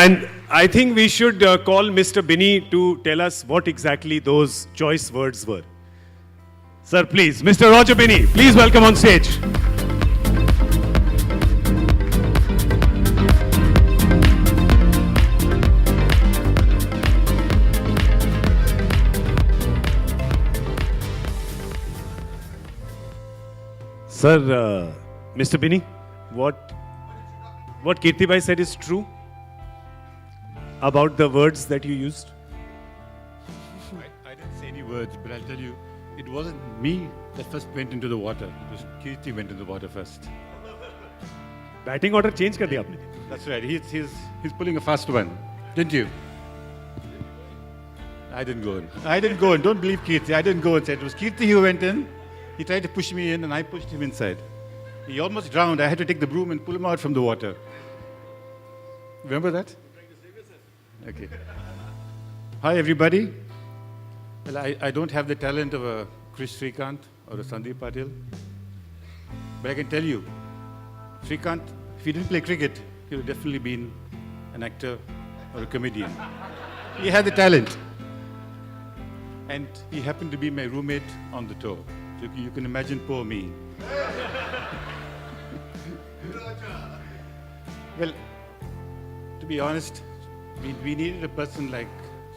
And I think we should call Mr. Binny to tell us what exactly those choice words were. Sir, please, Mr. Roger Binny, please welcome on stage. Sir, Mr. Binny, what Kirti bhai said is true about the words that you used? I didn't say any words, but I'll tell you, it wasn't me that first went into the water. It was Kirti went into the water first. Batting order change कर दिया आपने. That's right. He's pulling a fast one, didn't you? I didn't go in. I didn't go in. Don't believe Kirti. I didn't go inside. It was Kirti who went in. He tried to push me in, and I pushed him inside. He almost drowned. I had to take the broom and pull him out from the water. Remember that? Okay. Hi, everybody. Well, I don't have the talent of a Chris Srikanth or a Sandeep Patil. But I can tell you, Srikanth, if he didn't play cricket, he would have definitely been an actor or a comedian. He had the talent. And he happened to be my roommate on the tour. So you can imagine poor me. Well, to be honest, we needed a person like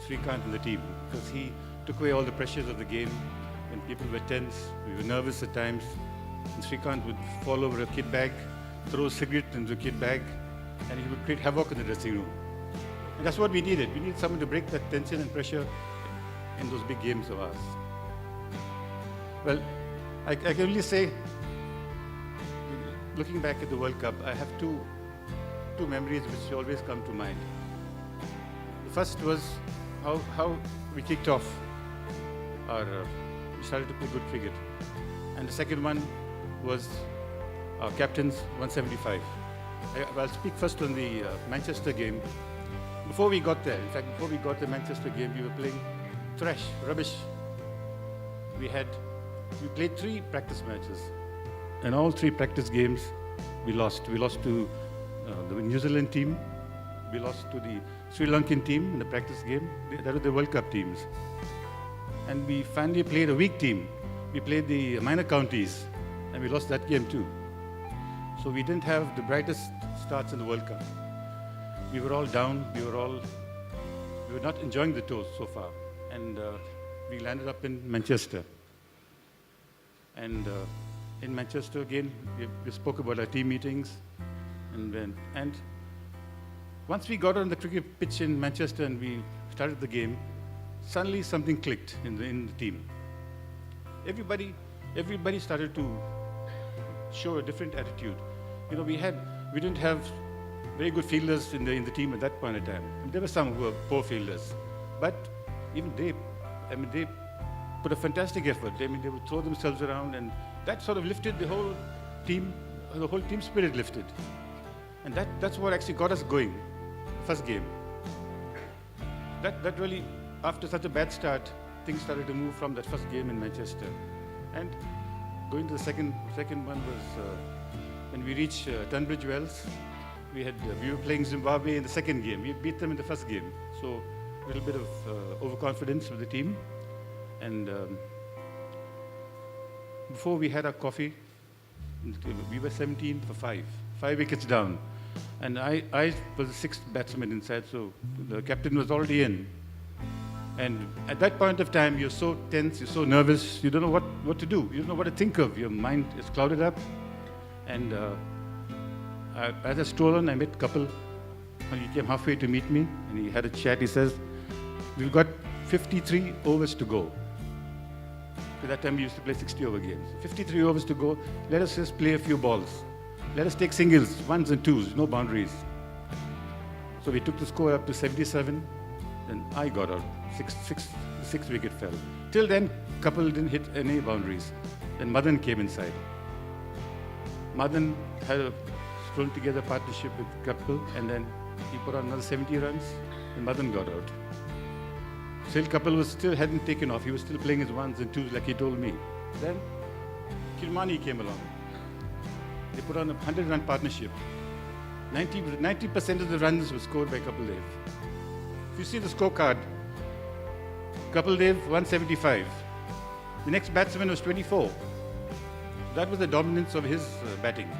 Srikanth in the team because he took away all the pressures of the game. When people were tense, we were nervous at times. And Srikanth would fall over a kit bag, throw a cigarette into a kit bag, and he would create havoc in the dressing room. And that's what we needed. We needed someone to break that tension and pressure in those big games of ours. Well, I can only say, looking back at the World Cup, I have two memories which always come to mind. The first was how we kicked off we started to play good cricket. And the second one was our captain's 175. I'll speak first on the Manchester game. Before we got there, in fact, before we got the Manchester game, we were playing trash, rubbish. We played 3 practice matches. And all 3 practice games, we lost. We lost to the New Zealand team. We lost to the Sri Lankan team in the practice game. That were the World Cup teams. And we finally played a weak team. We played the minor counties, and we lost that game too. So we didn't have the brightest starts in the World Cup. We were all down. We were not enjoying the tour so far. And we landed up in Manchester. And in Manchester again, we spoke about our team meetings. And once we got on the cricket pitch in Manchester and we started the game, suddenly something clicked in the team. Everybody started to show a different attitude. You know, we didn't have very good fielders in the team at that point in time. And there were some who were poor fielders, but even they put a fantastic effort. I mean, they would throw themselves around, and that sort of lifted the whole team. The whole team spirit lifted, and that's what actually got us going. First game. That really, after such a bad start, things started to move from that first game in Manchester, and going to the second one was when we reached Tunbridge Wells. We were playing Zimbabwe in the second game. We beat them in the first game, so a little bit of overconfidence with the team. And before we had our coffee, we were 17 for 5 wickets down. And I was the 6th batsman inside, so the captain was already in. And at that point of time, you're so tense, you're so nervous, you don't know what to do. You don't know what to think of. Your mind is clouded up. And as I strolled on, I met Kapil. And he came halfway to meet me, and he had a chat. He says, "We've got 53 overs to go." At that time, we used to play 60-over games. 53 overs to go. Let us just play a few balls. Let us take singles, 1s and 2s, no boundaries. So we took the score up to 77. Then I got out. Six wicket fell. Till then, Kapil didn't hit any boundaries. Then Madan came inside. Madan had a thrown together partnership with Kapil, and then he put on another 70 runs, and Madan got out. Still, Kapil hadn't taken off. He was still playing his 1s and 2s like he told me. Then Kirmani came along. They put on a 100-run partnership. 90% of the runs were scored by Kapil Dev. If you see the scorecard, Kapil Dev 175. The next batsman was 24. That was the dominance of his batting.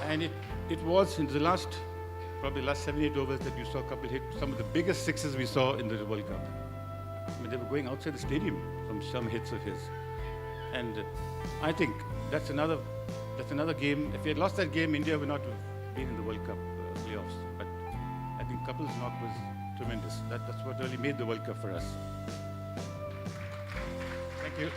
And it was in the probably last 7-8 overs that you saw Kapil hit some of the biggest sixes we saw in the World Cup. I mean, they were going outside the stadium from some hits of his. And I think that's another game. If we had lost that game, India would not have been in the World Cup playoffs. But I think Kapil's knock was tremendous. That's what really made the World Cup for us. Thank you.